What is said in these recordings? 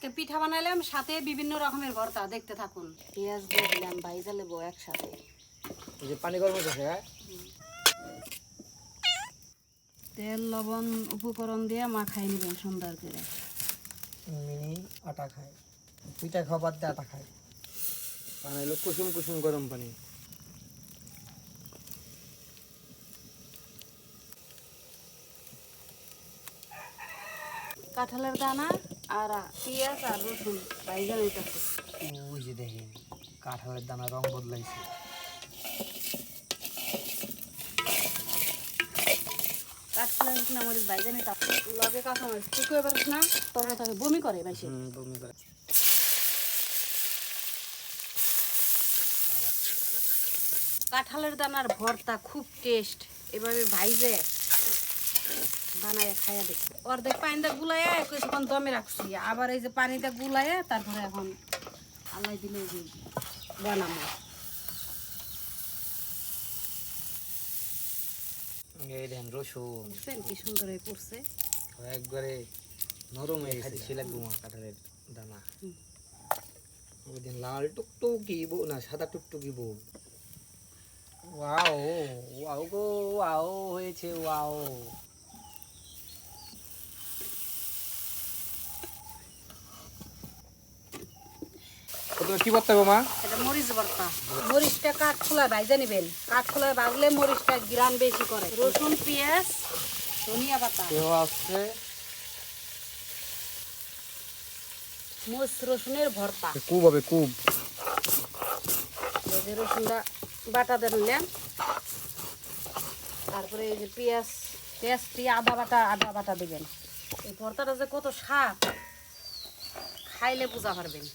আজকে পিঠা বানাইলাম, সাথে বিভিন্ন রকমের ভর্তা। দেখতে থাকুন। পেঁয়াজ দিয়ে দিলাম, ভাইজা লেবো একসাথে। এই যে পানি গরম হচ্ছে, হ্যাঁ তেল লবণ উপকরণ দিয়ে মাখাই নেবেন সুন্দর করে। মিনি আটা খায়, পিঠা খাবার দিয়ে আটা খায়। পানি হলো কুসুম কুসুম গরম পানি। কাঁঠালের দানা আর পেঁয়াজ আর রসুন ভাইজা নিতেছে। ওই যে দেখেন কাঁঠালের দানা রং বদলাইছে। কাঁঠালের শুকনা মরিচ ভাইজা নিতেছে, লগে কাঁচামরিচ শুকিয়ে পারিস না, তরকারি বমি করে বেশি। বমি করে। কাঁঠালের দানার ভর্তা খুব টেস্ট। এভাবে ভাইজে বানায় খাইয়া দেখি। অর্ধেক পানিটা গুলাইয়া কিছুক্ষণ দমে রাখছি, আবার এই যে পানিটা গুলাইয়া তারপরে এখন আলাই দিলে বানাবো। এই দেখেন রসুন বুঝছেন কি সুন্দর হয়ে পড়ছে। একবারে নরম হয়ে গেছে। খাইতে লাগবো মা কাঁঠালের দানা। ওই দিন লাল টুকটুকি বউ না সাদা টুকটুকি বউ। ওয়াও ওয়াও গো ওয়াও হয়েছে ওয়াও। তুমি কি করতে হবে মা? এটা মরিচ ভর্তা। মরিচটা কাঠখোলায় ভাইজা নেবেন। কাঠখোলায় ভাজলে মরিচটা গ্রান বেশি করে। রসুন পেঁয়াজ ধনিয়া পাতা কেউ আসছে মরিচ রসুনের ভর্তা। কুব হবে কুব। এই যে রসুনটা বাটা দিলাম, তারপরে এই যে পেঁয়াজটি আদা বাটা দিবেন। এই ভর্তাটা যে কত স্বাদ খাইলে বুঝা পারবেন।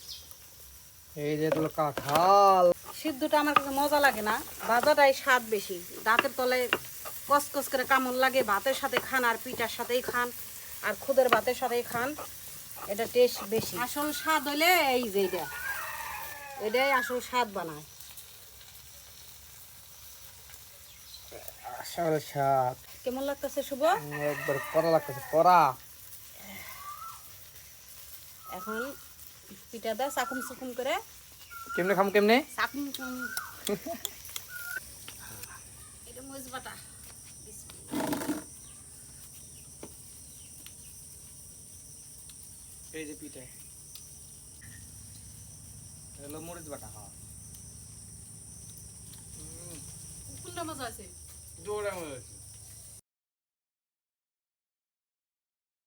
এই যে হলো কাঁঠাল। সিদ্ধটা আমার কাছে মজা লাগে না, ভাজাটাই স্বাদ বেশি। দাঁতের তলে কসকস করে কামড় লাগে। ভাতের সাথে খান আর পিঠার সাথেই খান আর খুদের ভাতের সাথেই খান, এটা টেস্ট বেশি। আসল স্বাদ হলে এই যে এটাই আসল স্বাদ বানায়। আসলে স্বাদ কেমন লাগতেছে শুভ? একবার কড়া লাগতেছে কড়া। এখন পিঠা দা চাকুম চুকুম করে কেমনে খাম কেমনে? চাকুম এটা মরিচ বাটা। এই যে পিঠে হলো মরিচ বাটা। হ্যাঁ কোনটা মজা আছে? জোরে মজা আছে।